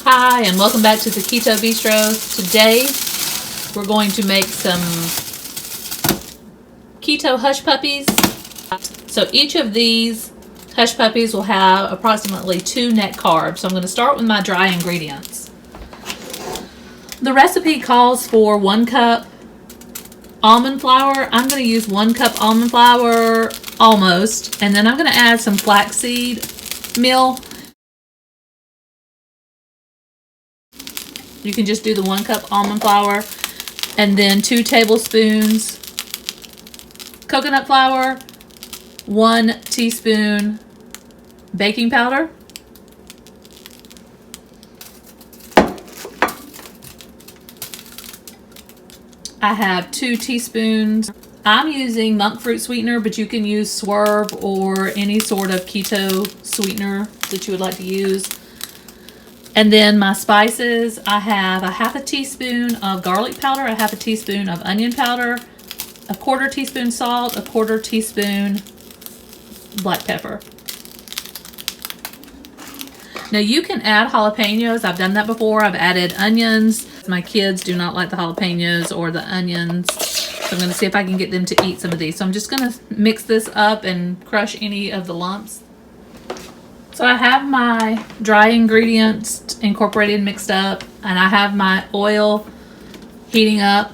Hi, and welcome back to the Keto Bistro. Today, we're going to make some keto hush puppies. So each of these hush puppies will have approximately 2 net carbs. So I'm going to start with my dry ingredients. The recipe calls for 1 cup almond flour. I'm going to use 1 cup almond flour almost, and then I'm going to add some flaxseed meal. You can just do the 1 cup almond flour, and then 2 tablespoons coconut flour, 1 teaspoon baking powder, I have 2 teaspoons. I'm using monk fruit sweetener, but you can use Swerve or any sort of keto sweetener that you would like to use. And then my spices, I have a 1/2 teaspoon of garlic powder, a 1/2 teaspoon of onion powder, a 1/4 teaspoon salt, a 1/4 teaspoon black pepper. Now you can add jalapenos. I've done that before. I've added onions. My kids do not like the jalapenos or the onions. So I'm going to see if I can get them to eat some of these. So I'm just going to mix this up and crush any of the lumps. So I have my dry ingredients incorporated, mixed up, and I have my oil heating up.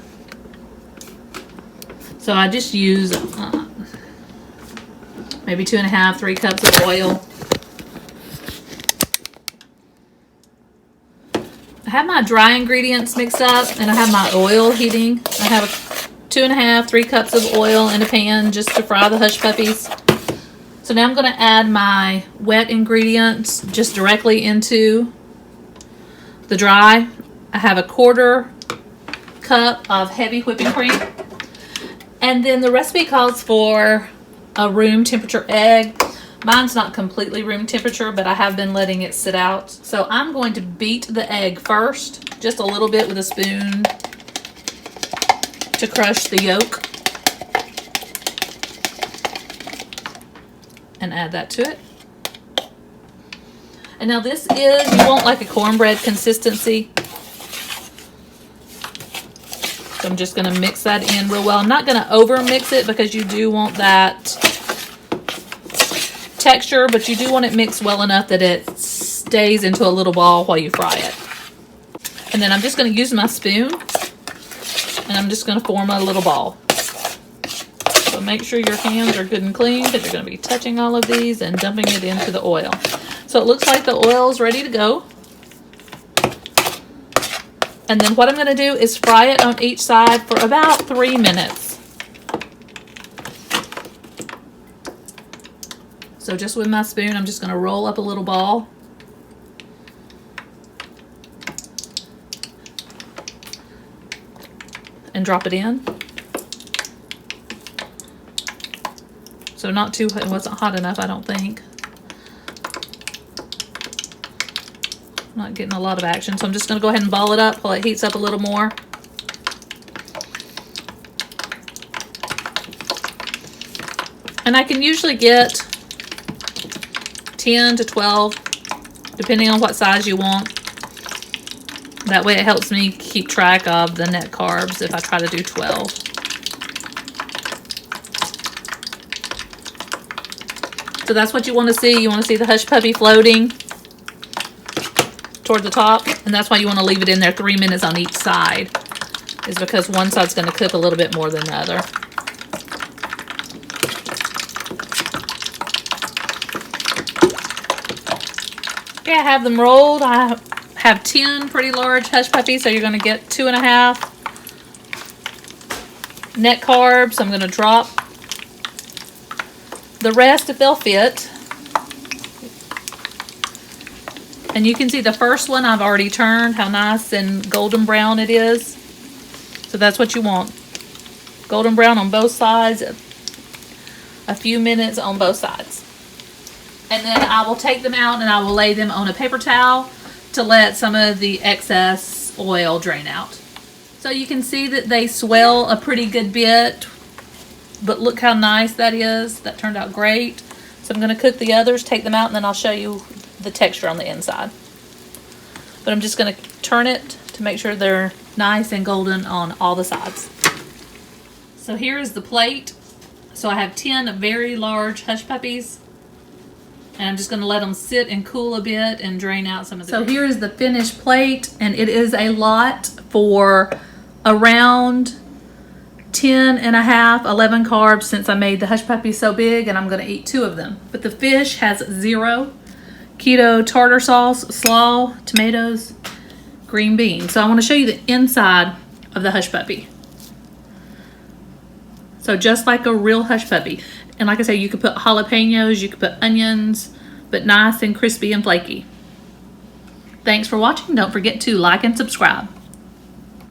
So I just use maybe 2.5, 3 cups of oil. I have my dry ingredients mixed up, and I have my oil heating. I have 2.5, 3 cups of oil in a pan just to fry the hush puppies. So now I'm going to add my wet ingredients just directly into the dry. I have a 1/4 cup of heavy whipping cream. And then the recipe calls for a room temperature egg. Mine's not completely room temperature, but I have been letting it sit out. So I'm going to beat the egg first, just a little bit with a spoon to crush the yolk. And add that to it. And now this is, you want like a cornbread consistency. So I'm just going to mix that in real well. I'm not going to over mix it because you do want that texture, but you do want it mixed well enough that it stays into a little ball while you fry it. And then I'm just going to use my spoon, and I'm just going to form a little ball. So make sure your hands are good and clean, because you're going to be touching all of these and dumping it into the oil. So it looks like the oil is ready to go. And then what I'm going to do is fry it on each side for about 3 minutes. So just with my spoon, I'm just going to roll up a little ball. And drop it in. So not too, it wasn't hot enough, I don't think. I'm not getting a lot of action, so I'm just going to go ahead and ball it up while it heats up a little more. And I can usually get 10 to 12, depending on what size you want. That way it helps me keep track of the net carbs if I try to do 12. So that's what you want to see. You want to see the hush puppy floating toward the top. And that's why you want to leave it in there 3 minutes on each side. Is because one side's going to cook a little bit more than the other. Okay, I have them rolled. I have 10 pretty large hush puppies. So you're going to get 2.5 net carbs. I'm going to drop the rest if they'll fit. And you can see the first one I've already turned, how nice and golden brown it is. So that's what you want. Golden brown on both sides, a few minutes on both sides. And then I will take them out and I will lay them on a paper towel to let some of the excess oil drain out. So you can see that they swell a pretty good bit. But look how nice that is. That turned out great. So I'm going to cook the others, take them out, and then I'll show you the texture on the inside. but I'm just going to turn it to make sure they're nice and golden on all the sides. So here is the plate. So I have 10 very large hush puppies, and I'm just going to let them sit and cool a bit and drain out some of the. So here is the finished plate, and it is a lot for around 10 and a half, 11 carbs since I made the hush puppies so big, and I'm going to eat 2 of them. But the fish has 0 keto tartar sauce, slaw, tomatoes, green beans. So I want to show you the inside of the hush puppy. So just like a real hush puppy. And like I say, you could put jalapenos, you could put onions, but nice and crispy and flaky. Thanks for watching. Don't forget to like and subscribe.